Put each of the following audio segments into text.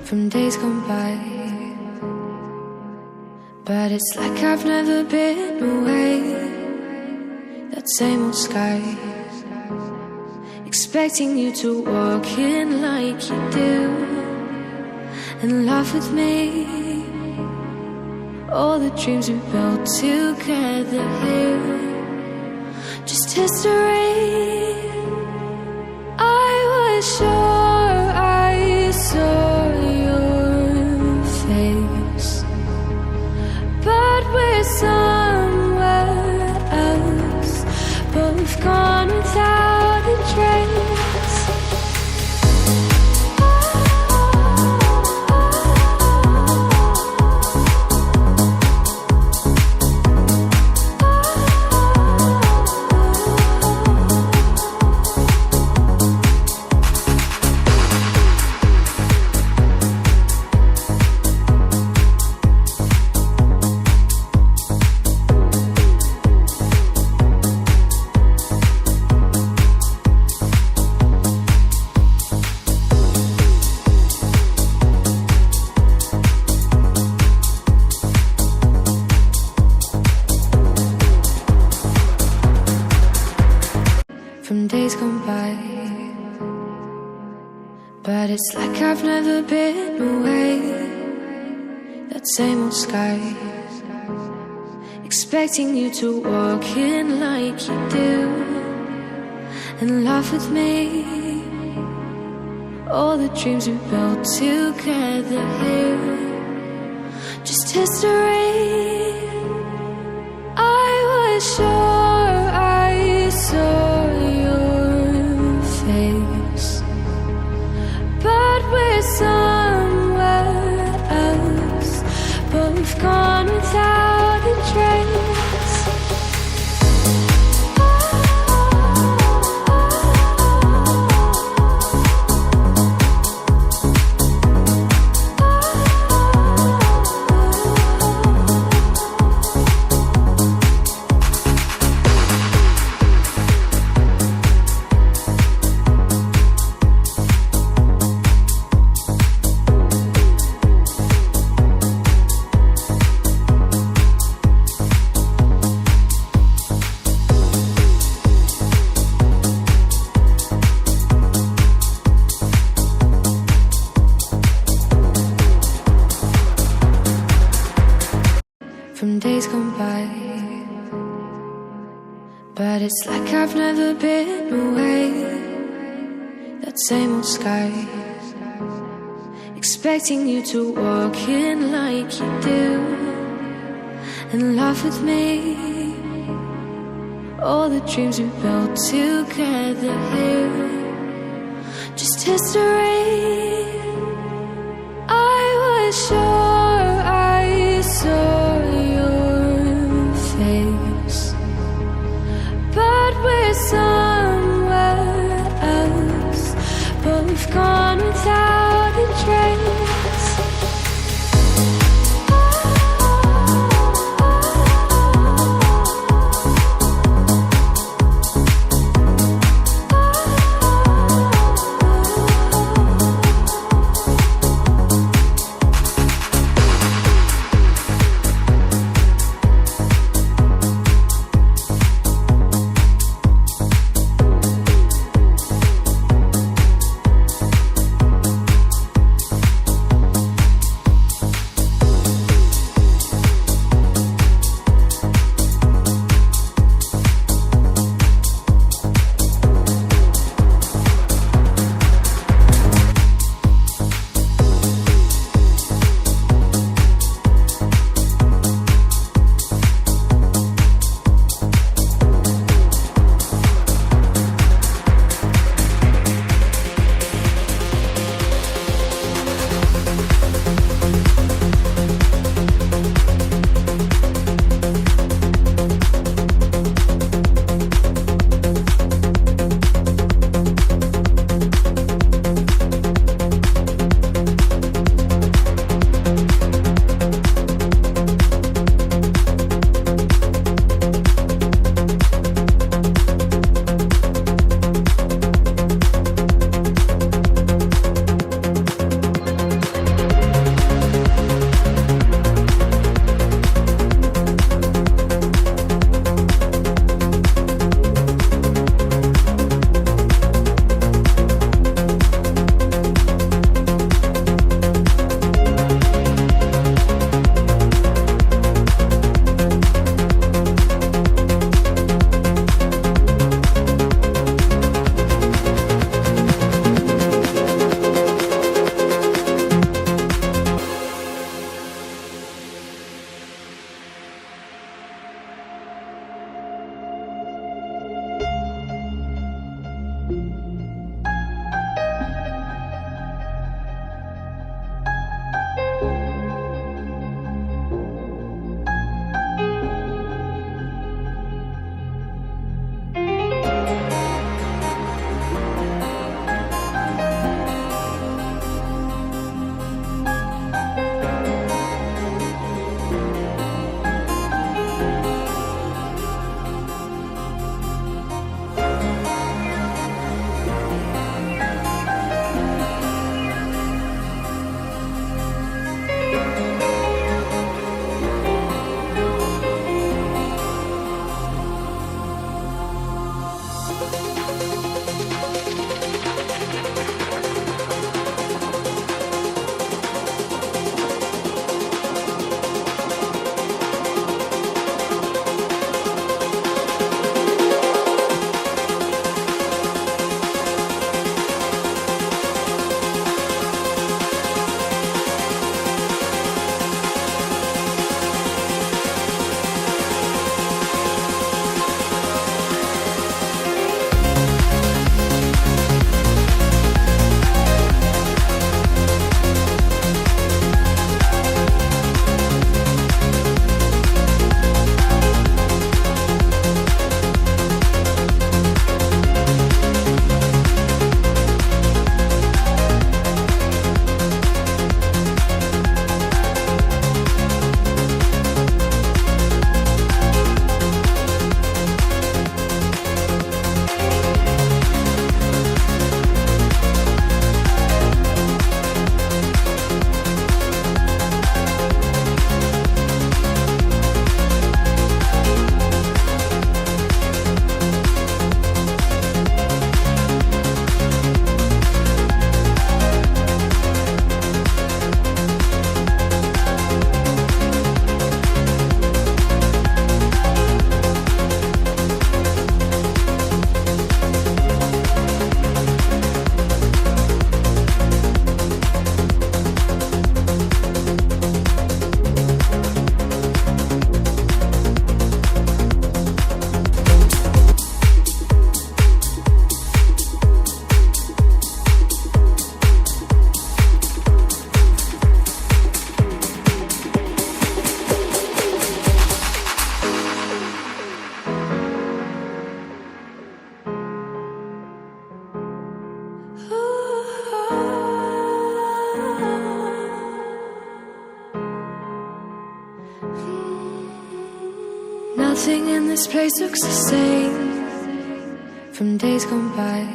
from days gone by. But it's like I've never been away. That same old sky, expecting you to walk in like you do and laugh with me. All the dreams we built together here, just history. I was sure I saw your face, but we're somewhere else, both gone without a trace. From days gone by, but it's like I've never been away. That same old sky, expecting you to walk in like you do and laugh with me. All the dreams we built together here, just history. I was sure I saw your face, but we're somewhere else, both gone without a trace. From days gone by, but it's like I've never been away. That same old sky, expecting you to walk in like you do and laugh with me. All the dreams we built together here, just history. I was sure I saw your face, but we're somewhere else, both gone without a trace. Nothing in this place looks the same from days gone by,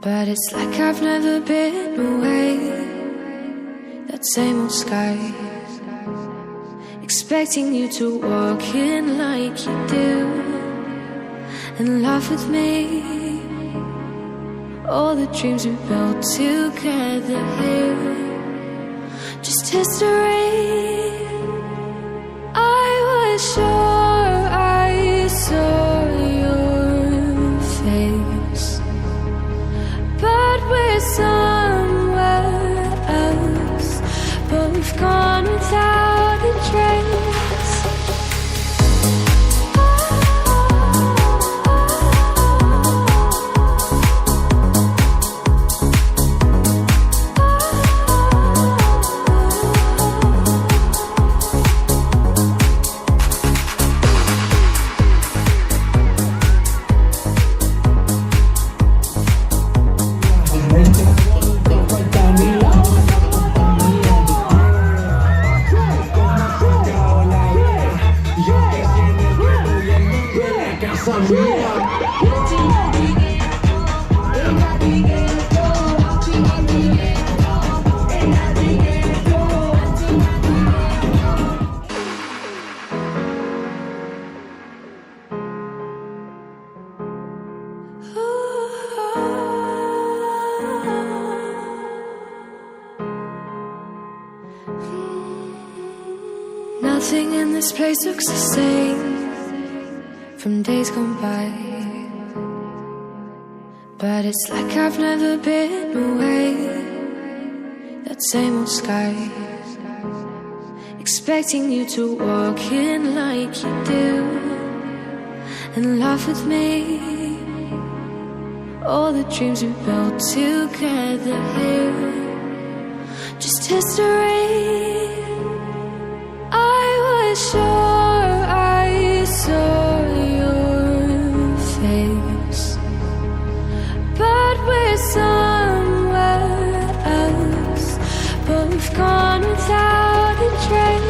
but it's like I've never been away. That same old sky, expecting you to walk in like you do and laugh with me. All the dreams we built together here, just history. I was sure I saw your face, but we're somewhere else, both gone without a trace. Nothing in this place looks the same from days gone by, but it's like I've never been away. That same old sky, expecting you to walk in like you do and laugh with me. All the dreams we built together here, just history. Sure I saw your face, but we're somewhere else, both gone without a trace.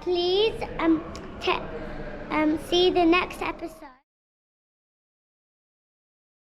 Please see the next episode.